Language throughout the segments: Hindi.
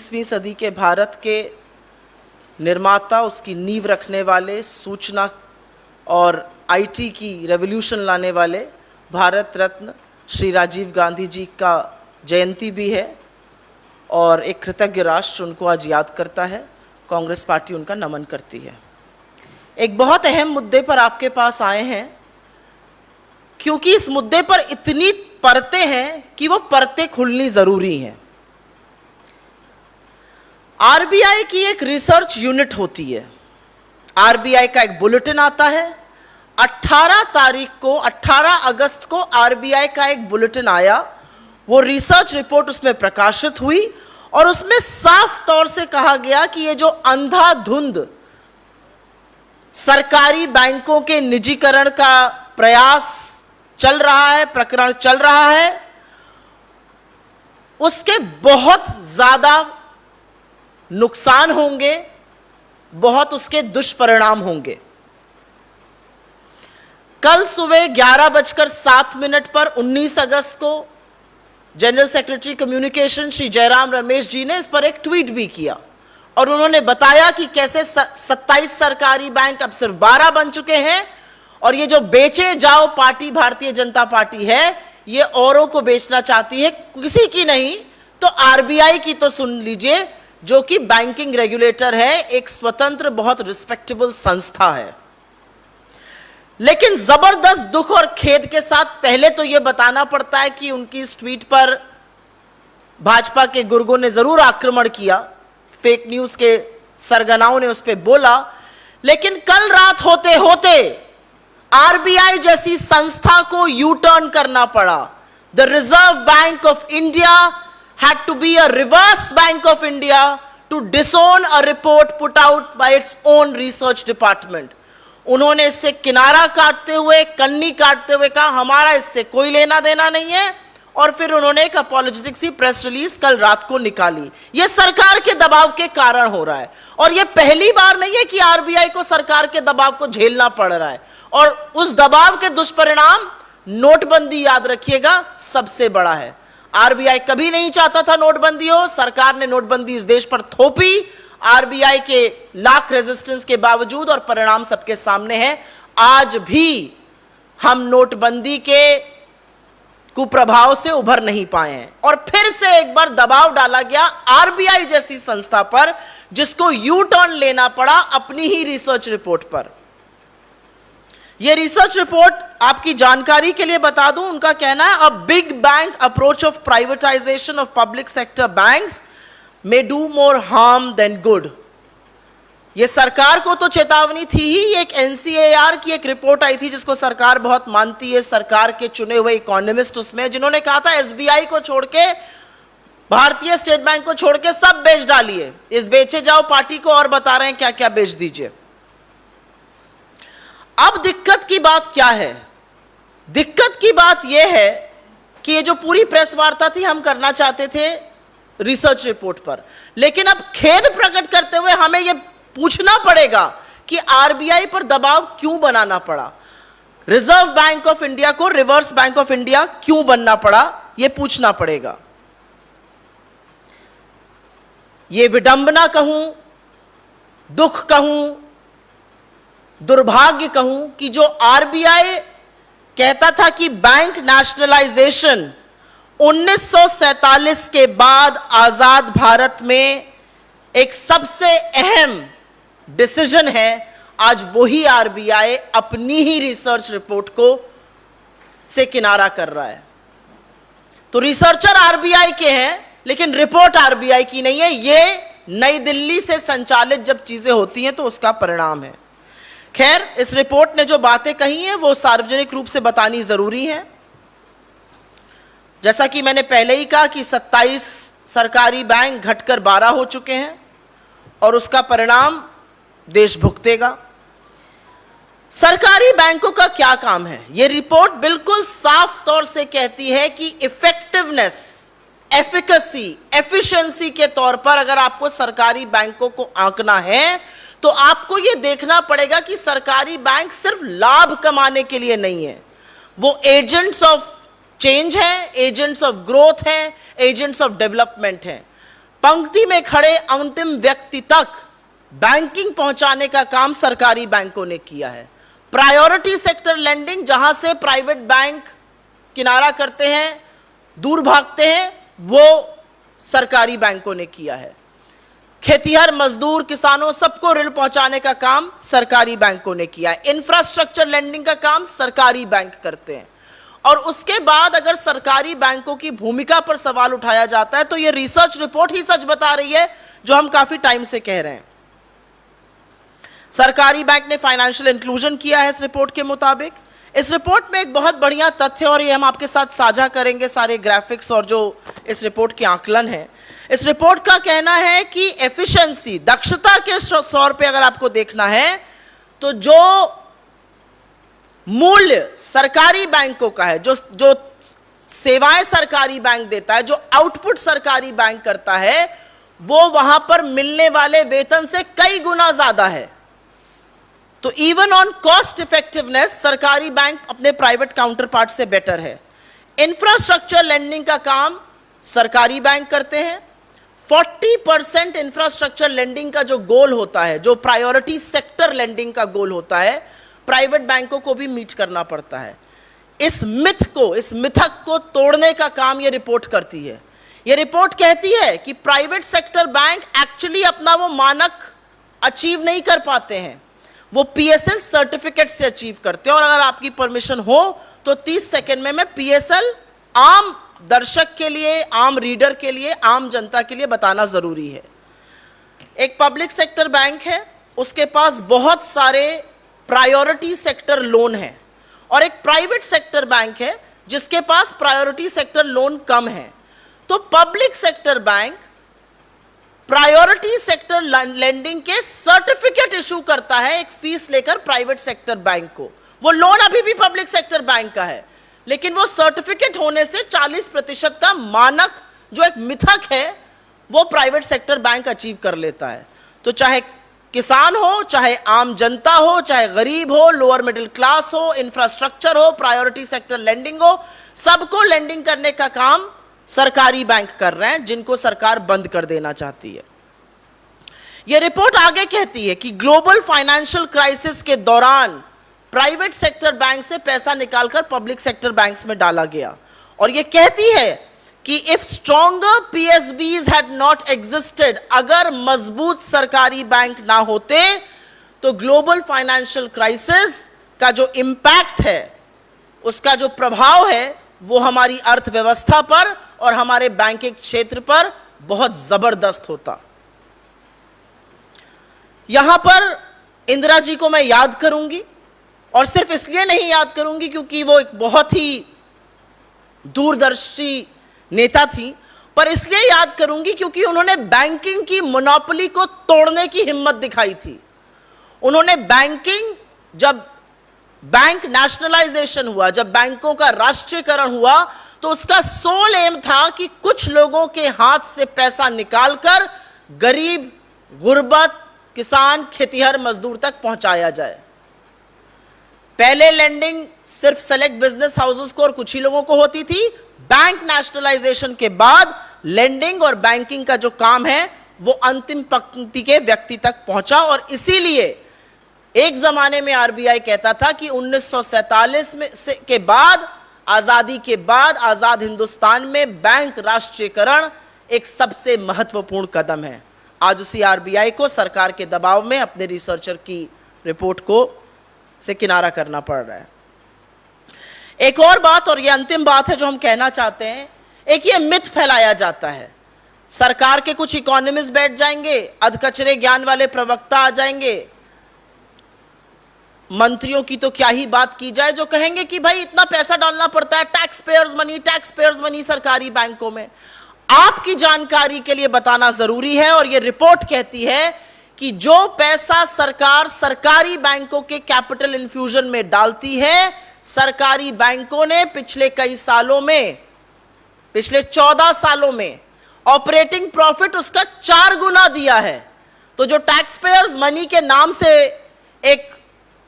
21वीं सदी के भारत के निर्माता, उसकी नींव रखने वाले, सूचना और आईटी की रेवोल्यूशन लाने वाले भारत रत्न श्री राजीव गांधी जी का जयंती भी है और एक कृतज्ञ राष्ट्र उनको आज याद करता है। कांग्रेस पार्टी उनका नमन करती है। एक बहुत अहम मुद्दे पर आपके पास आए हैं, क्योंकि इस मुद्दे पर इतनी परतें हैं कि वो परतें खुलनी जरूरी हैं। आरबीआई की एक रिसर्च यूनिट होती है। आरबीआई का एक बुलेटिन आता है। 18 अगस्त को आरबीआई का एक बुलेटिन आया। वो रिसर्च रिपोर्ट उसमें प्रकाशित हुई और उसमें साफ तौर से कहा गया कि ये जो अंधाधुंध सरकारी बैंकों के निजीकरण का प्रयास चल रहा है, प्रकरण चल रहा है, उसके बहुत ज्यादा नुकसान होंगे, बहुत उसके दुष्परिणाम होंगे। कल सुबह 11:07 पर 19 अगस्त को general secretary communication Shri Jairam Ramesh ji ने इस पर एक ट्वीट भी किया और उन्होंने बताया कि कैसे 27 सरकारी बैंक अब सिर्फ 12 बन चुके हैं और ये जो बेचे जाओ पार्टी भारतीय जनता पार्टी है, ये औरों को बेचना चाहती है, किसी की नहीं तो आरबीआई की तो सुन लीजिए, जो कि बैंकिंग रेगुलेटर है, एक स्वतंत्र बहुत रिस्पेक्टेबल संस्था है। लेकिन जबरदस्त दुख और खेद के साथ पहले तो यह बताना पड़ता है कि उनकी इस ट्वीट पर भाजपा के गुर्गों ने जरूर आक्रमण किया, फेक न्यूज के सरगनाओं ने उस पर बोला, लेकिन कल रात होते होते आरबीआई जैसी संस्था को यू टर्न करना पड़ा। The reserve bank of India had to be a reverse Bank of India to disown a report put out by its own research department. उन्होंने इससे किनारा काटते हुए, कन्नी काटते हुए कहा हमारा इससे कोई लेना देना नहीं है, और फिर उन्होंने एक अपॉलोजेटिक सी प्रेस रिलीज कल रात को निकाली। यह सरकार के दबाव के कारण हो रहा है और यह पहली बार नहीं है कि आरबीआई को सरकार के दबाव को झेलना पड़ रहा है, और उस दबाव के दुष्परिणाम नोटबंदी, याद रखिएगा, सबसे बड़ा है। आरबीआई कभी नहीं चाहता था नोटबंदी हो, सरकार ने नोटबंदी इस देश पर थोपी, आरबीआई के लाख रेजिस्टेंस के बावजूद, और परिणाम सबके सामने है। आज भी हम नोटबंदी के कुप्रभाव से उभर नहीं पाए हैं और फिर से एक बार दबाव डाला गया आरबीआई जैसी संस्था पर, जिसको यू टर्न लेना पड़ा अपनी ही रिसर्च रिपोर्ट पर। यह रिसर्च रिपोर्ट आपकी जानकारी के लिए बता दूं, उनका कहना है a big bank approach of privatisation of public sector banks may do more harm then good. यह सरकार को तो चेतावनी थी ही। एक एनसीएआर की एक रिपोर्ट आई थी जिसको सरकार बहुत मानती है, सरकार के चुने हुए इकोनॉमिस्ट उसमें, जिन्होंने कहा था एसबीआई को छोड़ के, भारतीय स्टेट बैंक को छोड़ के सब बेच डालिए, इस बेचे जाओ पार्टी को और बता रहे हैं क्या क्या बेच दीजिए। अब दिक्कत की बात क्या है? दिक्कत की बात यह है कि ये जो पूरी प्रेस वार्ता थी हम करना चाहते थे रिसर्च रिपोर्ट पर, लेकिन अब खेद प्रकट करते हुए हमें यह पूछना पड़ेगा कि आरबीआई पर दबाव क्यों बनाना पड़ा, रिजर्व बैंक ऑफ इंडिया को रिवर्स बैंक ऑफ इंडिया क्यों बनना पड़ा, यह पूछना पड़ेगा। यह विडंबना कहूं, दुख कहूं, दुर्भाग्य कहूं कि जो आरबीआई कहता था कि बैंक नेशनलाइजेशन 1947 के बाद आजाद भारत में एक सबसे अहम डिसीजन है, आज वही आरबीआई अपनी ही रिसर्च रिपोर्ट को से किनारा कर रहा है। तो रिसर्चर आरबीआई के हैं लेकिन रिपोर्ट आरबीआई की नहीं है। ये नई दिल्ली से संचालित जब चीजें होती हैं तो उसका परिणाम है। खैर, इस रिपोर्ट ने जो बातें कही हैं वो सार्वजनिक रूप से बतानी जरूरी है। जैसा कि मैंने पहले ही कहा कि 27 सरकारी बैंक घटकर 12 हो चुके हैं और उसका परिणाम देश भुगतेगा। सरकारी बैंकों का क्या काम है? यह रिपोर्ट बिल्कुल साफ तौर से कहती है कि इफेक्टिवनेस, एफिकेसी, एफिशिएंसी के तौर पर अगर आपको सरकारी बैंकों को आंकना है तो आपको यह देखना पड़ेगा कि सरकारी बैंक सिर्फ लाभ कमाने के लिए नहीं है, वो एजेंट्स ऑफ चेंज हैं, एजेंट्स ऑफ ग्रोथ हैं, एजेंट्स ऑफ डेवलपमेंट हैं। पंक्ति में खड़े अंतिम व्यक्ति तक बैंकिंग पहुंचाने का काम सरकारी बैंकों ने किया है। प्रायोरिटी सेक्टर लेंडिंग, जहां से प्राइवेट बैंक किनारा करते हैं, दूर भागते हैं, वो सरकारी बैंकों ने किया है। खेतिहर, मजदूर, किसानों सबको ऋण पहुंचाने का काम सरकारी बैंकों ने किया है। इंफ्रास्ट्रक्चर लेंडिंग का काम सरकारी बैंक करते हैं। और उसके बाद अगर सरकारी बैंकों की भूमिका पर सवाल उठाया जाता है तो यह रिसर्च रिपोर्ट ही सच बता रही है, जो हम काफी टाइम से कह रहे हैं। सरकारी बैंक ने फाइनेंशियल इंक्लूजन किया है इस रिपोर्ट के मुताबिक। इस रिपोर्ट में एक बहुत बढ़िया तथ्य, और ये हम आपके साथ साझा करेंगे, सारे ग्राफिक्स और जो इस रिपोर्ट के आकलन है। इस रिपोर्ट का कहना है कि एफिशिएंसी, दक्षता के तौर पे अगर आपको देखना है तो जो मूल्य सरकारी बैंकों का है, जो सेवाएं सरकारी बैंक देता है, जो आउटपुट सरकारी बैंक करता है, वो वहां पर मिलने वाले वेतन से कई गुना ज्यादा है। तो इवन ऑन कॉस्ट इफेक्टिवनेस सरकारी बैंक अपने प्राइवेट काउंटर पार्ट से बेटर है। इंफ्रास्ट्रक्चर लेंडिंग का काम सरकारी बैंक करते हैं। 40% इंफ्रास्ट्रक्चर लेंडिंग का जो गोल होता है, जो प्रायोरिटी सेक्टर लेंडिंग का गोल होता है, प्राइवेट बैंकों को भी मीट करना पड़ता है। इस मिथक को तोड़ने का काम यह रिपोर्ट करती है। यह रिपोर्ट कहती है कि प्राइवेट सेक्टर बैंक एक्चुअली अपना वो मानक अचीव नहीं कर पाते हैं, वो पीएसएल सर्टिफिकेट से अचीव करते हैं। और अगर आपकी परमिशन हो तो 30 सेकंड में मैं पीएसएल आम दर्शक के लिए, आम रीडर के लिए, आम जनता के लिए बताना जरूरी है। एक पब्लिक सेक्टर बैंक है, उसके पास बहुत सारे प्रायोरिटी सेक्टर लोन है, और एक प्राइवेट सेक्टर बैंक है जिसके पास प्रायोरिटी सेक्टर लोन कम है। तो public sector bank priority sector lending के सर्टिफिकेट इशू करता है एक फीस लेकर प्राइवेट सेक्टर बैंक को। वो लोन अभी भी पब्लिक सेक्टर बैंक का है, लेकिन वो सर्टिफिकेट होने से 40% का मानक, जो एक मिथक है, वो प्राइवेट सेक्टर बैंक अचीव कर लेता है। तो चाहे किसान हो, चाहे आम जनता हो, चाहे गरीब हो, लोअर मिडिल क्लास हो, इंफ्रास्ट्रक्चर हो, प्रायोरिटी सेक्टर लेंडिंग हो, सबको लेंडिंग करने का काम सरकारी बैंक कर रहे हैं, जिनको सरकार बंद कर देना चाहती है। यह रिपोर्ट आगे कहती है कि ग्लोबल फाइनेंशियल क्राइसिस के दौरान प्राइवेट सेक्टर बैंक से पैसा निकालकर पब्लिक सेक्टर बैंक्स में डाला गया, और यह कहती है कि if stronger PSBs had not existed, अगर मजबूत सरकारी बैंक ना होते तो ग्लोबल फाइनेंशियल क्राइसिस का जो इंपैक्ट है, उसका जो प्रभाव है, वो हमारी अर्थव्यवस्था पर और हमारे बैंकिंग क्षेत्र पर बहुत जबरदस्त होता। यहां पर इंदिरा जी को मैं याद करूंगी, और सिर्फ इसलिए नहीं याद करूंगी क्योंकि वो एक बहुत ही दूरदर्शी नेता थी, पर इसलिए याद करूंगी क्योंकि उन्होंने बैंकिंग की मोनोपोली को तोड़ने की हिम्मत दिखाई थी। उन्होंने बैंकिंग, जब बैंक नेशनलाइजेशन हुआ, जब बैंकों का राष्ट्रीयकरण हुआ, तो उसका सोल एम था कि कुछ लोगों के हाथ से पैसा निकालकर गरीब, गुर्बत, किसान, खेतिहर, मजदूर तक पहुंचाया जाए। पहले लेंडिंग सिर्फ सेलेक्ट बिजनेस हाउसेस को और कुछ ही लोगों को होती थी। बैंक नेशनलाइजेशन के बाद लेंडिंग और बैंकिंग का जो काम है वो अंतिम पंक्ति के व्यक्ति तक पहुंचा, और इसीलिए एक जमाने में आरबीआई कहता था कि 1947 के बाद, आजादी के बाद, आजाद हिंदुस्तान में बैंक राष्ट्रीयकरण एक सबसे महत्वपूर्ण कदम है। आज उसी आरबीआई को सरकार के दबाव में अपने रिसर्चर की रिपोर्ट को से किनारा करना पड़ रहा है। एक और बात, और ये अंतिम बात है जो हम कहना चाहते हैं, एक ये मिथ फैलाया जाता है, सरकार के कुछ इकोनॉमिस्ट बैठ जाएंगे, अधकचरे ज्ञान वाले प्रवक्ता आ जाएंगे, मंत्रियों की तो क्या ही बात की जाए, जो कहेंगे कि भाई इतना पैसा डालना पड़ता है, टैक्स पेयर्स मनी सरकारी बैंकों में। आपकी जानकारी के लिए बताना जरूरी है, और यह रिपोर्ट कहती है कि जो पैसा सरकार सरकारी बैंकों के कैपिटल इन्फ्यूजन में डालती है, सरकारी बैंकों ने पिछले कई सालों में, पिछले 14 सालों में ऑपरेटिंग प्रॉफिट उसका 4 गुना दिया है। तो जो टैक्स पेयर्स मनी के नाम से एक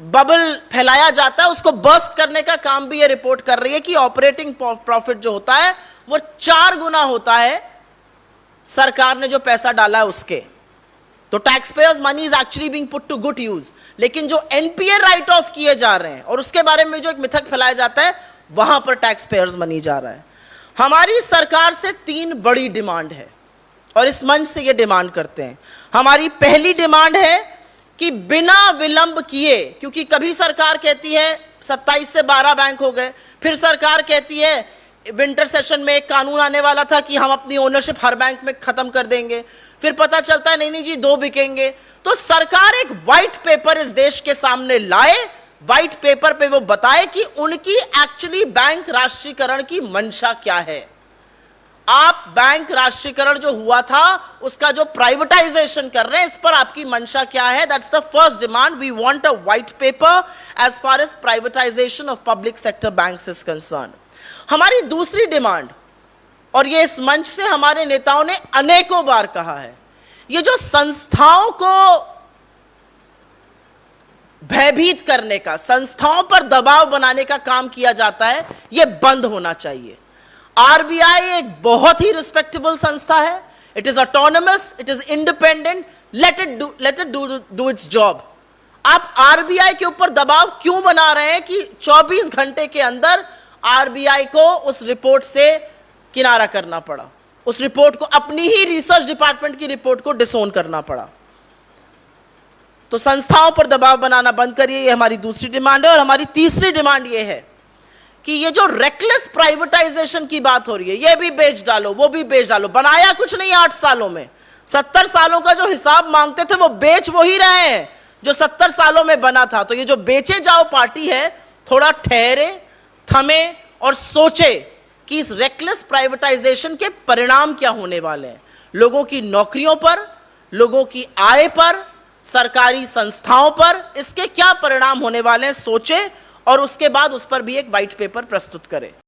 बबल फैलाया जाता है, उसको बर्स्ट करने का काम भी ये रिपोर्ट कर रही है कि ऑपरेटिंग प्रॉफिट जो होता है वो 4 गुना होता है सरकार ने जो पैसा डाला है उसके, तो tax payers money is actually being put to good use. लेकिन जो एनपीए राइट ऑफ किए जा रहे हैं और उसके बारे में जो एक मिथक फैलाया जाता है, वहां पर टैक्स पेयर्स मनी जा रहा है। हमारी सरकार से 3 बड़ी डिमांड है और इस मंच से ये डिमांड करते हैं। हमारी पहली डिमांड है कि बिना विलंब किए, क्योंकि कभी सरकार कहती है 27 से 12 बैंक हो गए, फिर सरकार कहती है विंटर सेशन में एक कानून आने वाला था कि हम अपनी ओनरशिप हर बैंक में खत्म कर देंगे, फिर पता चलता है नहीं जी 2 बिकेंगे। तो सरकार एक व्हाइट पेपर इस देश के सामने लाए, व्हाइट पेपर पे वो बताए कि उनकी एक्चुअली बैंक राष्ट्रीयकरण की मंशा क्या है। आप बैंक राष्ट्रीयकरण जो हुआ था उसका जो प्राइवेटाइजेशन कर रहे हैं, इस पर आपकी मंशा क्या है? That's the first demand. We want a white paper as far as privatisation of public sector banks is concern. हमारी दूसरी डिमांड, और ये इस मंच से हमारे नेताओं ने अनेकों बार कहा है, ये जो संस्थाओं को भयभीत करने का, संस्थाओं पर दबाव बनाने का काम किया जाता है, ये बंद होना चाहिए। आरबीआई एक बहुत ही रिस्पेक्टेबल संस्था है, it is autonomous, it is independent, let it do it's job. आप आरबीआई के ऊपर दबाव क्यों बना रहे हैं कि 24 घंटे के अंदर आरबीआई को उस रिपोर्ट से किनारा करना पड़ा, उस रिपोर्ट को, अपनी ही रिसर्च डिपार्टमेंट की रिपोर्ट को डिसोन करना पड़ा? तो संस्थाओं पर दबाव बनाना बंद करिए, ये हमारी दूसरी डिमांड है। और हमारी तीसरी डिमांड ये है कि ये जो रेकलेस प्राइवेटाइजेशन की बात हो रही है, ये भी बेच डालो, वो भी बेच डालो, बनाया कुछ नहीं 8 सालों में। 70 सालों का जो हिसाब मांगते थे वो बेच वो ही रहे हैं जो 70 सालों में बना था। तो ये जो बेचे जाओ पार्टी है, थोड़ा ठहरे, थमे और सोचे कि इस रेकलेस प्राइवेटाइजेशन के परिणाम क्या होने वाले हैं, लोगों की नौकरियों पर, लोगों की आय पर, सरकारी संस्थाओं पर इसके क्या परिणाम होने वाले हैं, सोचे और उसके बाद उस पर भी एक व्हाइट पेपर प्रस्तुत करें।